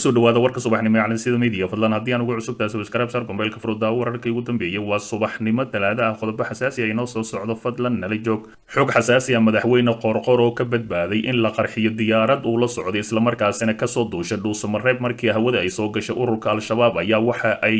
kusoo dhawaada warka subaxnimo ee calansida media fadlan haddii aan ugu cusub tahay subscribe sar gombeelka furudda wararkii ugu dambeeyay waa subaxnimo talaada ah qodobo xasaasi ah inoo soo socdo fadlan nala joog xog xasaasi ah madaxweyne qorqor oo ka badbaaday in la qarxiyo diyaarad uu la socday islamarkaasina kasoo duusha dhuusamareeb markii hawada ay soo gashay ururka al-shabaab ayaa waxa ay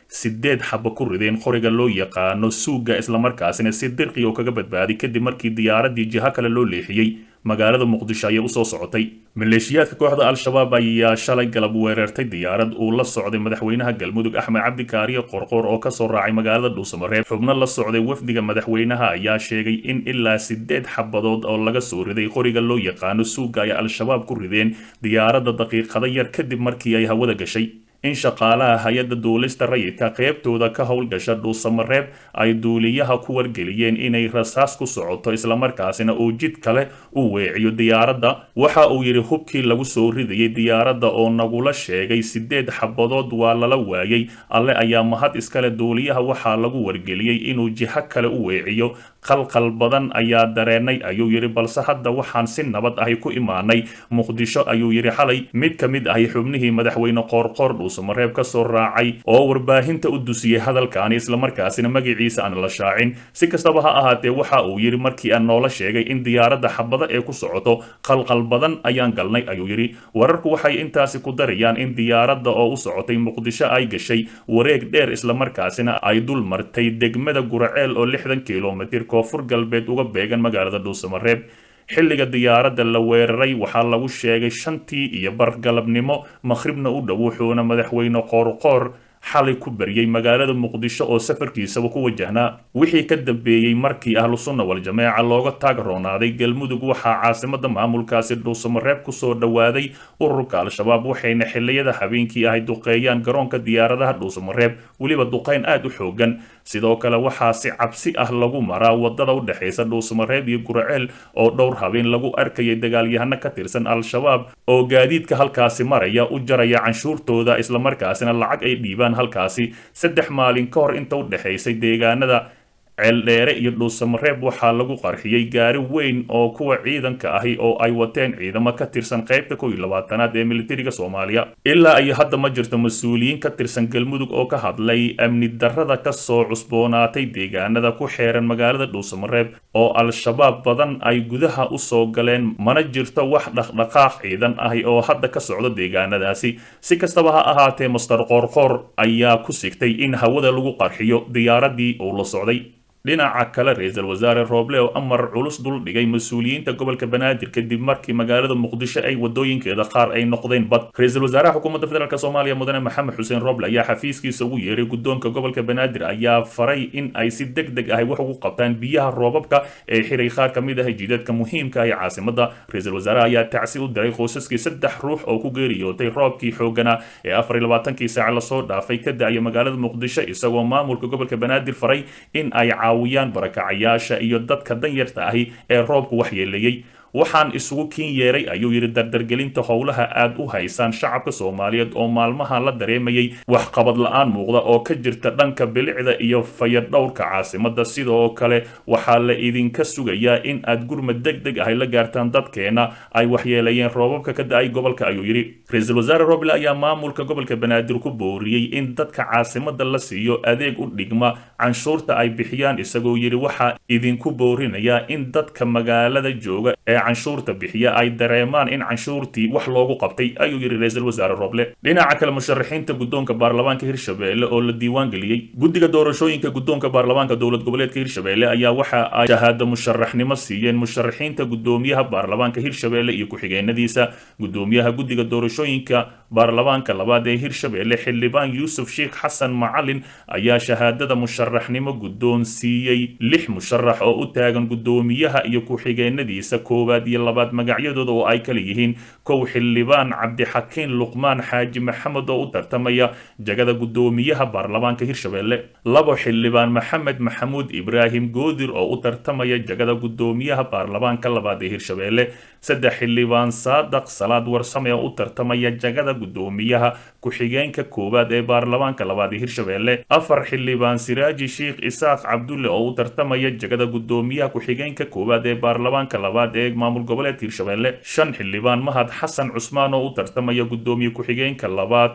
8 xabo ku rideen qoriga loo yaqaano suuga islamarkaasina si dirqi oo kaga badbaaday kadib markii diyaaradii jiha kale loo leexiyay magaalada muqdisho ayay usoo socotay maleeshiyaadka kooxda al-shabaab ayaa shalay galab weerartay diyaarad uu la socday madaxweynaha galmudug axmed cabdi kaariye qorqor oo kasoo raacay magaalada dhuusamareeb xubno la socday wafdiga madaxweynaha ayaa sheegay in ilaa 8 xabadood oo laga soo riday qoriga loo yaqaano suuga ay al-shabaab ku rideen diyaaradda daqiiqada yar kadib markii ay hawada gashay in shaqaalaha hay-adda duulista rayidka qaybtooda ka howlgasha dhuusamareeb ay duuliyaha ku wargeliyeen inay rasaas ku socoto islamarkaasina uu jid kale u weeciyo diyaaradda waxa uu yidhi hubkii lagu soo ridayay diyaaradda oo nagula sheegay 8 xabadood waa lala waayay alle ayaa mahad iskale duuliyaha waxaa lagu wargeliyey inuu jiho kale u weeciyo qalqal badan ayaa dareenay ayuu yidhi balse hadda waxaan si nabad ahi ku imaanay muqdisho ayuu yidhi xalay mid ka mid ahi xubnihii madaxweyne qoorqoor dhuusamareeb ka soo raacay oo warbaahinta u dusiyey hadalkaani islamarkaasina magaciisa aan la shaacin si kastaba ha ahaatee waxa uu yidhi markii aan noola sheegay in diyaaradda xabada ee ku socoto qalqal badan ayaan galnay ayuu yidhi wararku waxay intaasi ku darayaan in diyaaradda oo u socotay muqdisho ay gashay wareeg dheer islamarkaasina ay dul martay degmada guraceel oo 60 kilomitir koonfur galbeed uga beegan magaalada dhuusamareeb xilliga diyaaradda la weeraray waxaa lagu sheegay 5:15 galabnimo maqribna u dhow wuxuuna madaxweyne qorqor xalay ku bariyay magaalada muqdisho oo safarkiisaba ku wajahnaa wixii ka dambeeyay markii ahlu sunna wal jameeca looga taag roonaaday galmudug waxaa caasimada maamulkaasi dhuusamareeb ku soo dhawaaday ururka al-shabaab waxayna xilliyada habeenkii ahay duqeeyaan garoonka diyaaradaha dhuusamareeb weliba duqeyn aad u xoogan sidoo kale waxaa si cabsi ah lagu maraa wadada u dhaxaysa dhuusamareeb iyo guraceel oo dhowr habeen lagu arkayay dagaalyahano ka tirsan al-shabaab oo gaadiidka halkaasi maraya u jaraya canshuurtooda islamarkaasina lacag ay dhiibaan halkaasi 3 maalin ka hor inta u dhaxaysay deegaanada ceeldheere iyo dhuusamareeb waxaa lagu qarxiyay gaari weyn oo kuwa ciidanka ahi oo ay wateen ciidamo ka tirsan qaybta 12aad ee militariga Soomaaliya ilaa ay hadda ma jirto mas'uuliyiin ka tirsan galmudug oo ka hadlay amni darrada ka soo cusboonaatay deegaanada ku xeeran magaalada dhuusamareeb oo al-shabaab badan ay gudaha u soo galeen mana jirto wax dhaqdhaqaaq ciidan ahi oo hadda ka socdo deegaanadaasi si kastaba ha ahaatee Mr. Qorqor ayaa ku sigtay in hawada lagu qarxiyo diyaaradii uu la socday dhinaca kale ra'iisul wasaare Roble oo amar culus dul dhigay mas'uuliyiinta gobolka Banaadir kadib markii magaalada Muqdisho ay wadooyinkeeda qaar ay noqdeen bad ra'iisul wasaaraha xukuumadda federaalka Soomaaliya mudane Maxamed Xuseen Roble ayaa xafiiskiisa ugu yeeray gudoonka gobolka Banaadir ayaa faray in ay si degdeg ah wax ugu qabtaan biyaha roobabka ee xiray qaar kamid ah jidadka muhiimka ah ee caasimada ra'iisul wasaaraha ayaa tacsi u diray qoysaskii 3 ruux oo ku geeriyootay roobkii xoogana ee 24 saac la soo dhaafay ka da'ay magaalada Muqdisho isagoo maamulka gobolka Banaadir faray in ay caawiyaan barakacayaasha iyo dadka danyarta ahi ee roobku waxyeeleeyay waxaan isugu kiin yeeray ayuu yiri dardargelinta howlaha aad u haysan shacabka Soomaaliyeed oo maalmaha la dareemayay wax qabad la'aan muuqda oo ka jirta dhanka bilicda iyo fayadhowrka caasimada sidoo kale waxaa la idinka sugayaa in aad gurmad degdeg ah la gaartaan dadkeena ay waxyeelayeen roobabka ka da'ay gobolka ayuu yiri ra'iisul wasaare Roble ayaa maamulka gobolka Banaadir ku booriyay in dadka caasimada la siiyo adeeg u dhigma canshuurta ay bixiyaan isagoo yiri waxa idinku boorinaya in dadka magaalada jooga canshuurta bixiya ay dareemaan in canshuurtii wax loogu qabtay ayuu yiri ra'iisul wasaare Roble dhinaca kale musharaxiinta gudoonka baarlamaanka Hirshabelle oo la diiwaan galiyay guddiga doorashooyinka gudoonka baarlamaanka dowlad goboleedka Hirshabelle ayaa waxa ay shahaado musharaxnimo siiyeen musharaxiinta gudoomiyaha baarlamaanka Hirshabelle iyo ku-xigeenadiisa gudoomiyaha guddiga doorashooyinka baarlamaanka labaad ee Hirshabelle xildhibaan Yuusuf Sheekh Xasan Macalin ayaa shahaadada musharaxnimo gudoon siiyay 6 musharax oo u taagan gudoomiyaha iyo ku-xigeenadiisa iyo labaad magacyadooda oo ay kala yihiin kow xildhibaan Cabdixakiin Luqmaan Xaaji Maxamed oo u tartamaya jagada gudoomiyaha baarlamaanka Hirshabelle labo xildhibaan Maxamed Maxamuud Ibraahim Goodir oo u tartamaya jagada gudoomiyaha baarlamaanka labaad ee Hirshabelle saddex xildhibaan Saadaq Salaad Warsame oo u tartamaya jagada gudoomiyaha ku-xigeenka koowaad ee baarlamaanka labaad ee hirshabelle 4 xildhibaan siraaji sheekh isaaq cabdulle oo u tartamaya jagada gudoomiyaha ku-xigeenka koowaad ee baarlamaanka labaad ee maamul goboleedka hirshabelle 5 xildhibaan mahad xasan cusmaan oo u tartamaya gudoomiye ku-xigeenka labaad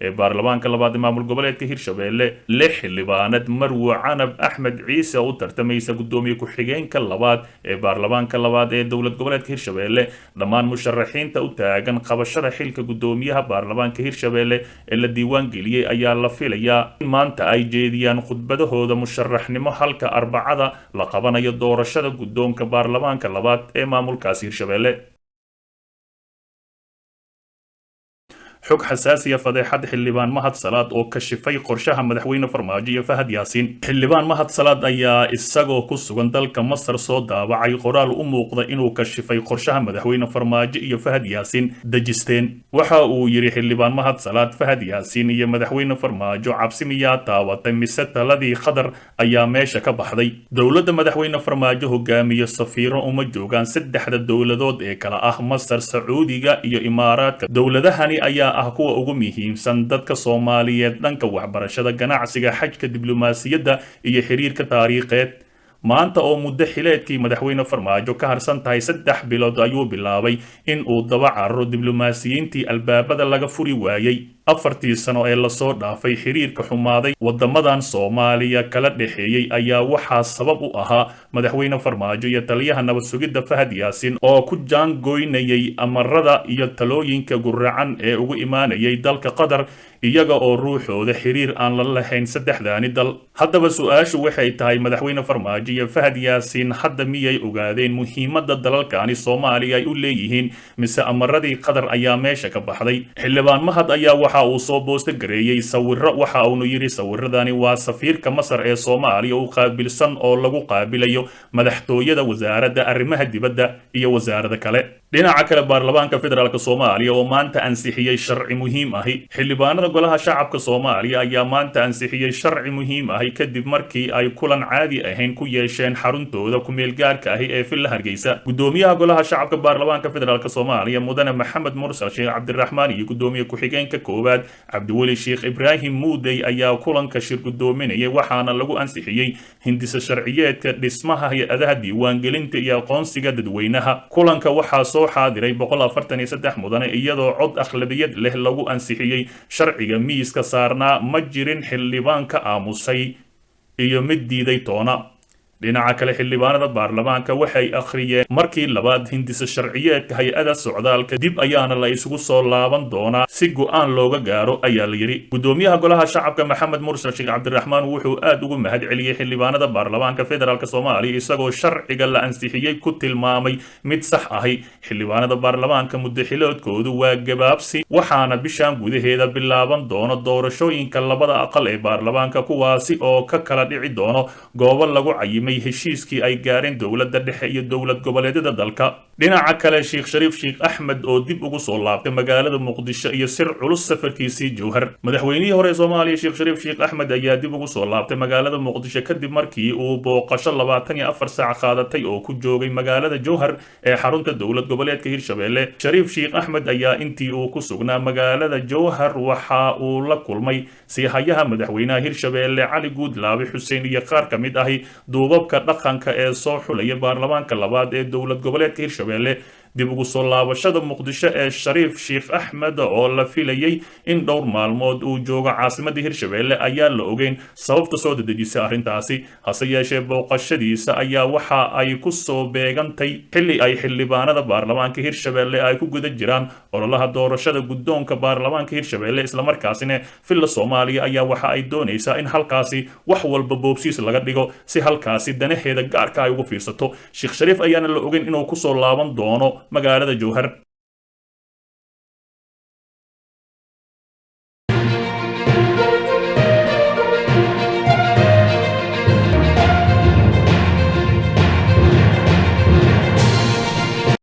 ee baarlamaanka labaad ee maamul goboleedka hirshabelle 6 xildhibaanad marwo canab axmed ciise oo u tartamaysa gudoomiye ku-xigeenka labaad ee baarlamaanka labaad ee dowlad goboleedka hirshabelle dhammaan musharaxiinta u taagan qabashada xilka gudoomiyaha baarlamaanka hirshabelle ee la diiwaan geliyey ayaa la filayaa in maanta ay jeediyaan khudbadahooda musharaxnimo halka arbacada la qabanayo doorashada gudoonka baarlamaanka labaad ee maamulkaasi hirshabelle xog xasaasiya fadeexad xildhibaan mahad salaad oo kashifay qorshaha madaxweyne farmaajo iyo fahad yaasiin xildhibaan mahad salaad ayaa isagoo ku sugan dalka masar soo daabacay qoraal u muuqda inuu kashifay qorshaha madaxweyne farmaajo iyo fahad yaasiin dejisteen waxa uu yidhi xildhibaan mahad salaad fahad yaasiin iyo madaxweyne farmaajo cabsi miyaa taabatay mise taladii qadar ayaa meesha ka baxday dowladda madaxweyne farmaajo hogaamiyo safiiro uma joogaan saddexda dowladood ee kala ah masar sacuudiga iyo imaaraadka dowladahani ayaa kuwa ugu muhiimsan dadka Soomaaliyeed dhanka waxbarashada ganacsiga xajka diblomaasiyadda iyo xiriirka taariikheed maanta oo muddo xileedkii madaxweyne farmaajo ka harsan tahay 3 bilood ayuu bilaabay in uu daba carro diblomaasiyiintii albaabada laga furi waayay 4 sano ee la soo dhaafay xiriirka xumaaday wadamadan Soomaaliya kala dhaxeeyay ayaa waxa sabab u ahaa madaxweyne farmaajo iyo taliyaha nabad sugidda Fahad Yaasiin oo ku jaangoynayay amarada iyo talooyinka guracan ee ugu imaanayay dalka Qatar iyaga oo ruuxooda xiriir aan la lahayn saddexdaani dal haddaba su'aashu waxay tahay madaxweyne farmaajo iyo Fahad Yaasiin hadda miyay ogaadeen muhiimadda dalalkaani Soomaaliya ay u leeyihiin mise amaradii Qatar ayaa meesha ka baxday xildhibaan mahad ayaa waxa uu soo boosta gareeyay sawirro waxa uu yiri sawiradani waa safiirka Masar ee Soomaaliya oo qaabilsan oo lagu qaabilayo madaxtooyada wasaaradda arrimaha dibadda iyo wasaaradda kale dhinaca kale baarlamaanka federaalka Soomaaliya oo maanta ansixiyay sharci muhiim ah xildhibaanada golaha shacabka Soomaaliya ayaa maanta ansixiyay sharci muhiim ah kadib markii ay kulan caadi ahayn ku yeesheen xaruntooda ku meel gaarka ah ee Villa Hargeysa gudoomiyaha golaha shacabka baarlamaanka federaalka Soomaaliya mudane Maxamed Mursal Sheekh Cabdiraxmaan iyo gudoomiye ku-xigeenka koowaad Cabdiweli Sheekh Ibraahim Muudey ayaa kulanka shir gudoominayay waxaana lagu ansixiyay hindisa sharciyeedka dhismaha hay'adaha diiwaangelinta iyo aqoonsiga dadweynaha kulanka waxaa soo xaadiray 143 mudane iyadoo cod aqlabiyad leh lagu ansixiyay sharciga miiska saarnaa ma jirin xildhibaan ka aamusay iyo mid diiday toona dhinaca kale xildhibaanada baarlamaanka waxay akhriyeen markii labaad hindisa sharciyeedka hay'ada socdaalka dib ayaana la isugu soo laaban doonaa si go'aan looga gaaro ayaa la yiri gudoomiyaha golaha shacabka Maxamed Mursal Sheekh Cabdiraxmaan wuxuu aad ugu mahad celiyay xildhibaanada baarlamaanka federaalka Soomaaliya isagoo sharciga la ansixiyay ku tilmaamay mid sax ah xildhibaanada baarlamaanka muddaxiloodkoodu waa gabaabsi waxaana bishan gudaheeda bilaaban doona doorashooyinka labada aqal ee baarlamaanka kuwaasi oo ka kala dhici doono goobo lagu cayimay heshiiskii ay gaareen dowladda dhexe iyo dowlad goboleedyada dalka dhinaca kale Sheekh Shariif Sheekh Axmed oo dib ugu soo laabtay magaalada Muqdisho iyo sir culus safarkiisii Jowhar madaxweynihii hore Soomaaliya Sheekh Shariif Sheekh Axmed ayaa dib ugu soo laabtay magaalada Muqdisho kadib markii uu booqasho 24 saac qaadatay oo ku joogay magaalada Jowhar ee xarunta dowlad goboleedka Hirshabelle Shariif Sheekh Axmed ayaa intii uu ku sugnaa magaalada Jowhar waxa uu la kulmay siihayaha madaxweynaha Hirshabelle Cali Guudlaabe Xuseen iyo qaar kamid ah duubabka dhaqanka ee soo xulaya baarlamaanka labaad ee dowlad goboleedka Hirshabelle dib ugu soo laabashada Muqdisho ee Shariif Sheekh Axmed oo la filayay in dhowr maalmood uu joogo caasimadda Hirshabelle ayaa la ogeyn sababta soo dedejisay arrintaasi hase yeeshee booqashadiisa ayaa waxa ay ku soo beegantay xilli ay xildhibaanada baarlamaanka Hirshabelle ay ku guda jiraan ololaha doorashada gudoonka baarlamaanka Hirshabelle isla markaasina Villa Soomaaliya ayaa waxa ay doonaysaa in halkaasi wax walba boobsiis laga dhigo si halkaasi danaheeda gaarka ay ugu fiirsato Sheekh Shariif ayaana la ogeyn inuu ku soo laaban doono magaalada Jowhar